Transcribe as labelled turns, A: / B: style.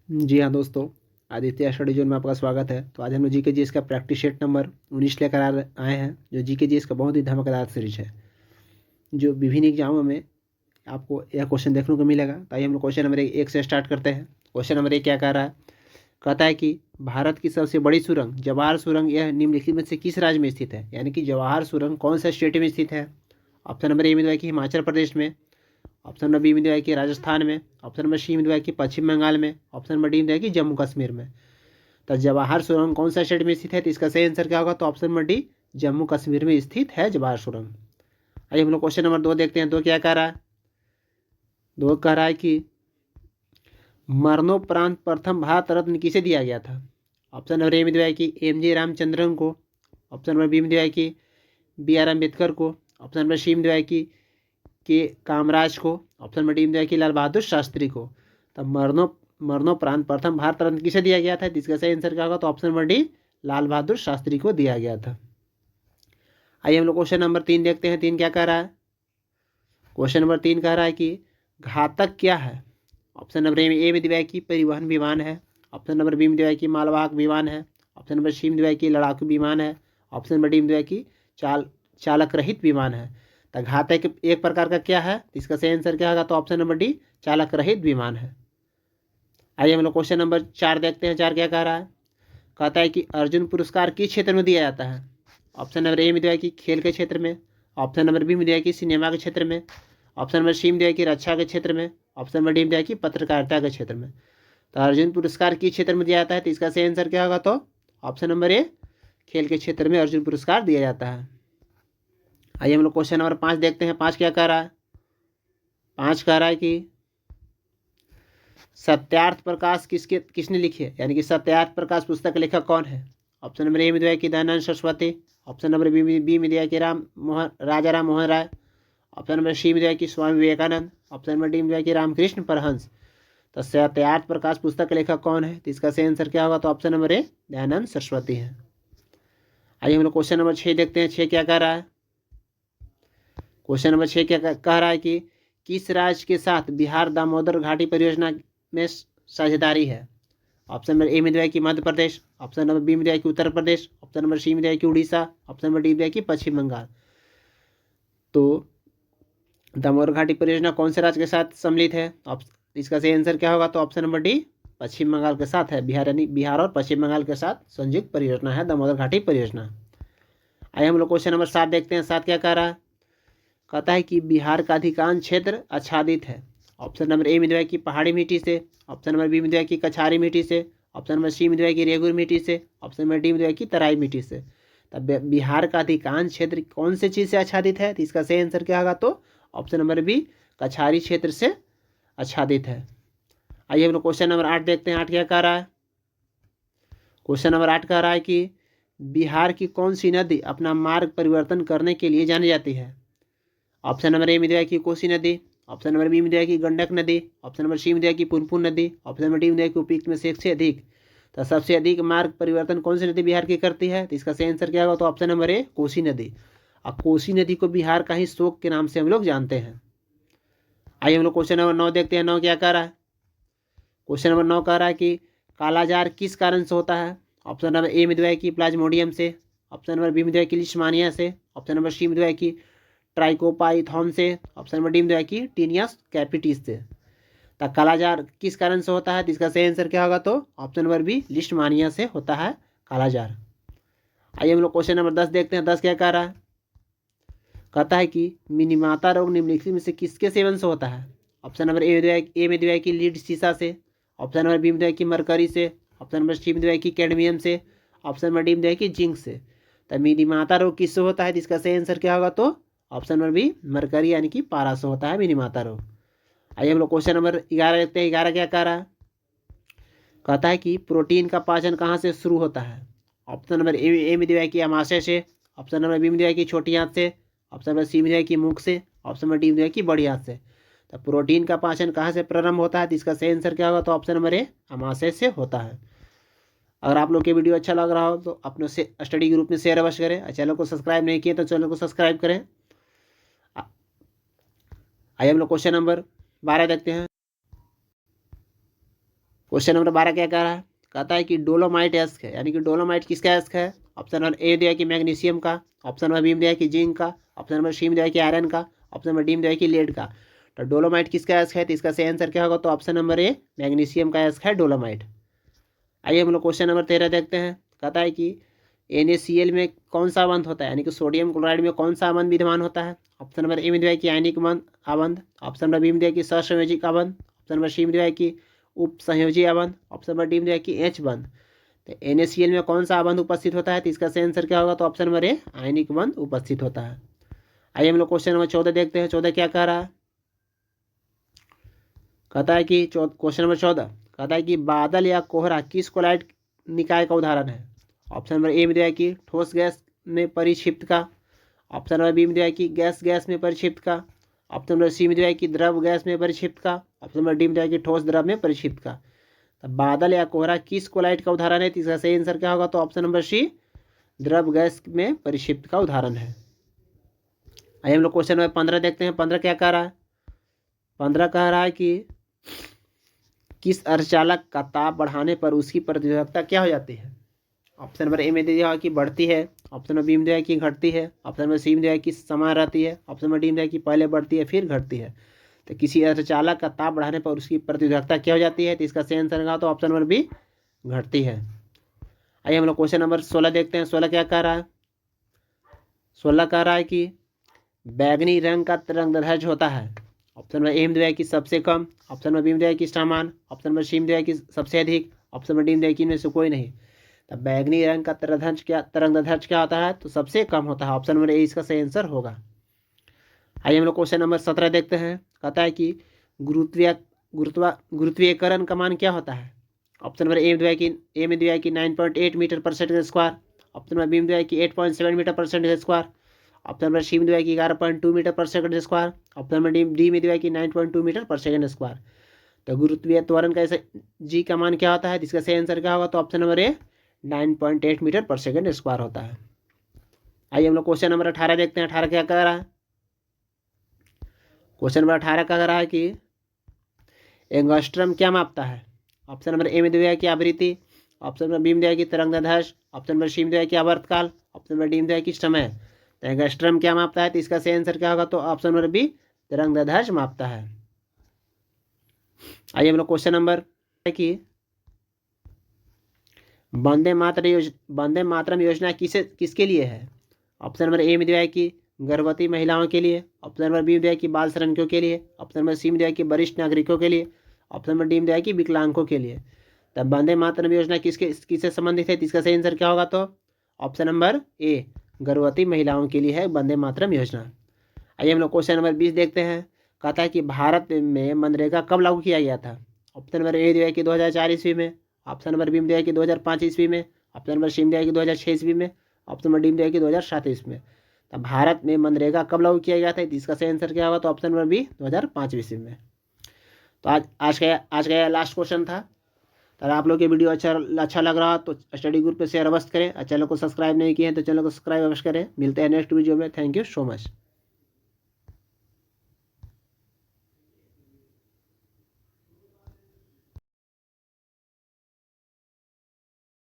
A: जी हाँ दोस्तों, Aditya study zone में आपका स्वागत है। तो आज हम लोग जी के जी एस का प्रैक्टिस सेट नंबर 19 लेकर आए हैं, जो जी के जी एस का बहुत ही धमाकेदार सीरीज है, जो विभिन्न एग्जामों में आपको यह क्वेश्चन देखने को मिलेगा। तो आइए हम लोग क्वेश्चन नंबर एक से स्टार्ट करते हैं। क्वेश्चन नंबर एक क्या कह रहा है? कहता है कि भारत की सबसे बड़ी सुरंग जवाहर सुरंग यह निम्नलिखित में से किस राज्य में स्थित है? यानी कि जवाहर सुरंग कौन सा स्टेट में स्थित है? ऑप्शन नंबर ए में दिया है कि हिमाचल प्रदेश में, ऑप्शन नंबर बी में दिया है कि राजस्थान में, ऑप्शन नंबर सी में दिया है कि पश्चिम बंगाल में, ऑप्शन नंबर डी में दिया है कि जम्मू कश्मीर में। तो जवाहर सुरंग कौन सा स्टेट में स्थित है? तो इसका सही आंसर क्या होगा? तो option number D, Jammu Kashmir में स्थित है जवाहर सुरंग। आइए हम लोग क्वेश्चन नंबर 2 देखते हैं। 2 क्या कह रहा है? 2 कह रहा है कि मरणोपरांत प्रथम भारत रत्न किसे दिया गया था? ऑप्शन नंबर ए में दिया है कि एम जी रामचंद्रन को, ऑप्शन नंबर बी में दिया है कि बी आर अम्बेडकर को, ऑप्शन नंबर सी में दिया है कि के कामराज को, ऑप्शन नंबर डी में दिया है कि लाल बहादुर शास्त्री को। तब मरणोपरांत प्रथम भारत रत्न किसे दिया गया था? इसका सही आंसर क्या होगा? तो option number D, Lal Bahadur Shastri को दिया गया था। आइए हम लोग क्वेश्चन नंबर 3 देखते हैं। 3 क्या कह रहा है? क्वेश्चन नंबर 3 कह रहा है कि घातक क्या है? ऑप्शन नंबर ए में दिया है कि परिवहन विमान है, ऑप्शन नंबर बी में दिया है कि मालवाहक विमान है, ऑप्शन नंबर सी में दिया है कि लड़ाकू विमान है, ऑप्शन नंबर डी में दिया है कि चालक रहित विमान है। तो घातक एक प्रकार का क्या है? इसका सही आंसर क्या होगा? तो ऑप्शन नंबर डी, चालक रहित विमान है। आइए हम लोग क्वेश्चन नंबर 4 देखते हैं। 4 क्या कह रहा है? कहता है कि अर्जुन पुरस्कार किस क्षेत्र में दिया जाता है? ऑप्शन नंबर ए में दिया है कि खेल के क्षेत्र में, ऑप्शन नंबर बी में दिया है कि सिनेमा के क्षेत्र में, ऑप्शन नंबर सी में दिया है कि रक्षा के क्षेत्र में, ऑप्शन नंबर डी में दिया है कि पत्रकारिता के क्षेत्र में। तो अर्जुन पुरस्कार किस क्षेत्र में दिया जाता है? तो इसका सही आंसर क्या होगा? तो ऑप्शन नंबर ए, खेल के क्षेत्र में अर्जुन पुरस्कार दिया जाता है। आइए हम लोग क्वेश्चन नंबर 5 देखते हैं। 5 क्या कह रहा है? 5 कह रहा है कि सत्यार्थ प्रकाश किसने लिखी है? यानी कि सत्यार्थ प्रकाश पुस्तक का लेखक कौन है? ऑप्शन नंबर ए में दिया है कि Dayanand Saraswati, option number b में दिया है कि Raja Ram Mohan Roy, option number c में दिया है कि Swami Vivekananda, option number d में दिया है कि रामकृष्ण परमहंस। तो सत्यार्थ प्रकाश पुस्तक का लेखक कौन है? तो इसका सही आंसर क्या होगा? तो option number A, Dayanand Saraswati है। आइए हम लोग क्वेश्चन नंबर 6 देखते हैं। 6 क्या कह रहा है? क्वेश्चन नंबर 6 क्या कह रहा है कि किस राज्य के साथ बिहार दामोदर घाटी परियोजना में साझेदारी है? ऑप्शन नंबर ए में दिया है कि Madhya Pradesh, option number b में दिया है कि Uttar Pradesh, option number c में दिया है कि उड़ीसा, ऑप्शन नंबर डी में दिया है कि पश्चिम बंगाल। तो दामोदर घाटी परियोजना कौन से राज्य के साथ सम्मिलित है? इसका सही आंसर क्या होगा? तो ऑप्शन नंबर डी, पश्चिम बंगाल के साथ है। बिहार यानी बिहार और पश्चिम बंगाल के साथ संयुक्त परियोजना है दामोदर घाटी परियोजना। आइए हम लोग क्वेश्चन नंबर 7 देखते हैं। 7 क्या कह रहा है? कहता है कि बिहार का अधिकांश क्षेत्र आच्छादित है। ऑप्शन नंबर ए में दिया है कि पहाड़ी मिट्टी से, ऑप्शन नंबर बी में दिया है कि कछारी मिट्टी से, ऑप्शन नंबर सी में दिया है कि रेगुर मिट्टी से, ऑप्शन नंबर डी में दिया है कि तराई मिट्टी से। तब बिहार का अधिकांश क्षेत्र कौन से चीज़ से आच्छादित है? तो इसका सही आंसर क्या होगा? तो ऑप्शन नंबर बी, कछारी क्षेत्र से आच्छादित है। आइए हम लोग क्वेश्चन नंबर 8 देखते हैं। 8 क्या कह रहा है? क्वेश्चन नंबर 8 कह रहा है कि बिहार की कौन सी नदी अपना मार्ग परिवर्तन करने के लिए जानी जाती है? ऑप्शन नंबर ए में दिया है कि कोसी नदी, ऑप्शन नंबर बी में दिया है कि गंडक नदी, ऑप्शन नंबर सी में दिया है कि पुनपुन नदी, ऑप्शन नंबर डी में दिया है कि उपयुक्त में से एक से अधिक। तो सबसे अधिक मार्ग परिवर्तन कौन सी नदी बिहार की करती है? तो इसका सही आंसर क्या होगा? तो ऑप्शन नंबर ए, कोसी नदी। और कोसी नदी को बिहार का ही शोक के नाम से हम लोग जानते हैं। आइए हम लोग क्वेश्चन नंबर 9 देखते हैं। 9 क्या कह रहा है? क्वेश्चन नंबर 9 कह रहा है कि कालाजार किस कारण से होता है? ऑप्शन नंबर ए में दिया है कि प्लाज्मोडियम से, ऑप्शन नंबर बी में दिया है कि लिस्मानिया से, ऑप्शन नंबर सी में दिया है कि ट्राइकोपाइथॉन से, ऑप्शन नंबर डी में दिया है कि टीनियस कैपिटिस से। तो कालाजार किस कारण से होता है? तो इसका सही आंसर क्या होगा? तो ऑप्शन नंबर बी, लिस्टमानिया से होता है कालाजार। आइए हम लोग क्वेश्चन नंबर 10 देखते हैं। 10 क्या कह रहा है? कहता है कि मिनीमाता रोग निम्नलिखित में से किसके सेवन से होता है? ऑप्शन नंबर ए में दिया है कि लीड सीसा से, ऑप्शन नंबर बी में दिया है कि मरकरी से, ऑप्शन नंबर सी में दिया है कि कैडमियम से, ऑप्शन नंबर डी में दिया है कि जिंक से। तो मिनीमाता रोग किससे होता है? इसका सही आंसर क्या होगा? तो ऑप्शन नंबर बी, मरकरी यानी कि पारा से होता है मिनीमाता रोग। आइए हम लोग क्वेश्चन नंबर 11 देखते हैं। 11 क्या कह रहा है? कहता है कि प्रोटीन का पाचन कहाँ से शुरू होता है? ऑप्शन नंबर ए में दिया है कि अमाशय से, ऑप्शन नंबर बी में दिया है कि छोटी आंत से, ऑप्शन नंबर सी में दिया है कि मुख से, ऑप्शन नंबर डी में दिया है कि बड़ी आंत से। तो प्रोटीन का पाचन कहाँ से प्रारंभ होता है? तो इसका सही आंसर क्या होगा? तो ऑप्शन नंबर ए, अमाशय से होता है। अगर आप लोग के वीडियो अच्छा लग रहा हो तो अपने से स्टडी ग्रुप में शेयर अवश्य करें, और चैनल को सब्सक्राइब नहीं किए तो चैनल को सब्सक्राइब करें। आइए हम लोग क्वेश्चन नंबर 12 देखते हैं। क्वेश्चन नंबर 12 क्या कह रहा है, कहता है कि डोलोमाइट एस्क है, यानी कि डोलोमाइट किसका एस्क है। ऑप्शन नंबर ए दिया कि मैग्नीशियम का, ऑप्शन नंबर बी में दिया कि जिंक का, ऑप्शन नंबर सी में दिया कि आयरन का, ऑप्शन नंबर डी में दिया कि लेड का। तो डोलोमाइट किसका एस्क है, तो इसका सही आंसर क्या होगा, तो ऑप्शन नंबर ए मैग्नीशियम का एस्क है डोलोमाइट। आइए हम लोग क्वेश्चन नंबर 13 देखते हैं। कहता है कि NaCl में कौन सा अबंध होता है, यानी कि सोडियम क्लोराइड में कौन सा अबंध विद्यमान होता है। ऑप्शन नंबर ए में दिया कि आयनिक अबंध, ऑप्शन नंबर बी में दिया कि सहसंयोजिक अबंध, ऑप्शन नंबर सी में दिया कि उप संयोजी अबंध, ऑप्शन नंबर डी में दिया कि एच बंध। तो NaCl में कौन सा अबंध उपस्थित होता है, तो इसका सही आंसर क्या होगा, तो ऑप्शन नंबर ए आयनिक बंध उपस्थित होता है। आइए हम लोग क्वेश्चन नंबर 14 देखते हैं। 14 क्या कह रहा है, कहता है कि क्वेश्चन नंबर 14 कहता है कि बादल या कोहरा किस कोलाइट निकाय का उदाहरण है। ऑप्शन नंबर ए में दिया है कि ठोस गैस में परिक्षिप्त का, ऑप्शन नंबर बी में दिया है कि गैस गैस में परिक्षिप्त का, ऑप्शन नंबर सी में दिया है कि द्रव गैस में परिक्षिप्त का, ऑप्शन नंबर डी में दिया है कि ठोस द्रव में परिक्षिप्त का। तो बादल या कोहरा किस कोलाइट का उदाहरण है, इसका सही आंसर क्या होगा, तो ऑप्शन नंबर सी द्रव गैस में परिक्षिप्त का उदाहरण है। आइए हम लोग क्वेश्चन नंबर 15 देखते हैं। 15 क्या कह रहा है, 15 कह रहा है कि किस अर्धचालक का ताप बढ़ाने पर उसकी प्रतिरोधकता क्या हो जाती है। ऑप्शन नंबर ए में दिया है कि बढ़ती है, ऑप्शन नंबर बी में दिया है कि घटती है, ऑप्शन नंबर सी में दिया है कि समान रहती है, ऑप्शन नंबर डी में दिया है कि पहले बढ़ती है फिर घटती है। तो किसी अर्धचालक का ताप बढ़ाने पर उसकी प्रतिरोधकता क्या हो जाती है, तो इसका सही आंसर होगा तो ऑप्शन नंबर बी घटती है। आइए हम लोग क्वेश्चन नंबर 16 देखते हैं। 16 क्या कह रहा है, 16 कह रहा है कि बैगनी रंग का तरंगदैर्ध्य होता है। ऑप्शन नंबर ए में दिया है कि सबसे कम, ऑप्शन नंबर बी में दिया है कि समान, ऑप्शन नंबर सी में दिया है कि सबसे अधिक, ऑप्शन नंबर डी में दिया है कि इनमें से कोई नहीं। तो बैगनी रंग का तरंगदैर्ध्य क्या होता है, तो सबसे कम होता है। ऑप्शन नंबर ए इसका सही आंसर होगा। आइए हम लोग क्वेश्चन नंबर 17 देखते हैं। कहता है कि गुरुत्वीयकरण का मान क्या होता है। ऑप्शन नंबर ए में दिया है कि 9.8 मीटर पर second square, option number b में दिया है कि 8.7 मीटर पर second square, option number c में दिया है कि 11.2 मीटर पर second square, option number d में दिया है कि 9.2 मीटर पर सेकंड स्क्वायर। तो गुरुत्वीय त्वरण का जी का मान क्या होता है, जिसका सही आंसर क्या होगा, तो ऑप्शन नंबर ए 9.8 मीटर पर सेकंड स्क्वायर होता है। आइए हम लोग क्वेश्चन नंबर 18 देखते हैं। 18 क्या कह रहा है, क्वेश्चन नंबर 18 कह रहा है कि एंगस्ट्रम क्या मापता है। ऑप्शन नंबर ए में दिया है कि आवृत्ति, ऑप्शन नंबर बी में दिया है कि तरंगदैर्ध्य, ऑप्शन नंबर सी में दिया है कि आवर्तकाल, ऑप्शन नंबर डी में दिया है कि समय। तो एंगस्ट्रम क्या मापता है, तो इसका सही आंसर क्या होगा, तो ऑप्शन नंबर बी तरंगदैर्ध्य मापता है। आइए हम लोग क्वेश्चन नंबर कि वंदे मातरम योजना किसके लिए है। ऑप्शन नंबर ए में दिया है कि गर्भवती महिलाओं के लिए, ऑप्शन नंबर बी में दिया है कि बाल श्रमिकों के लिए, ऑप्शन नंबर सी में दिया है कि वरिष्ठ नागरिकों के लिए, ऑप्शन नंबर डी में दिया है कि विकलांगों के लिए। तब वंदे मातरम योजना किससे संबंधित है, इसका सही आंसर क्या होगा, तो ऑप्शन नंबर ए गर्भवती महिलाओं के लिए है वंदे मातरम योजना। आइए हम लोग क्वेश्चन नंबर 20 देखते हैं। कहता है कि भारत में मनरेगा कब लागू किया गया था। ऑप्शन नंबर ए दिया है कि 2004 ईस्वी में, ऑप्शन नंबर बी में दिया है कि 2005 ईस्वी में, ऑप्शन नंबर सी में दिया है कि 2006 ईस्वी में, ऑप्शन नंबर डी में दिया है कि 2007 ईस्वी में। तो भारत में मनरेगा कब लागू किया गया था, इसका सही आंसर क्या होगा, तो ऑप्शन नंबर बी 2005 ईस्वी में। तो आज का लास्ट क्वेश्चन था। अगर आप लोग ये वीडियो अच्छा लग रहा तो स्टडी ग्रुप पे शेयर अवश्य करें और चैनल को सब्सक्राइब नहीं किए हैं तो चैनल को सब्सक्राइब अवश्य करें। मिलते हैं नेक्स्ट वीडियो में। Thank you so much.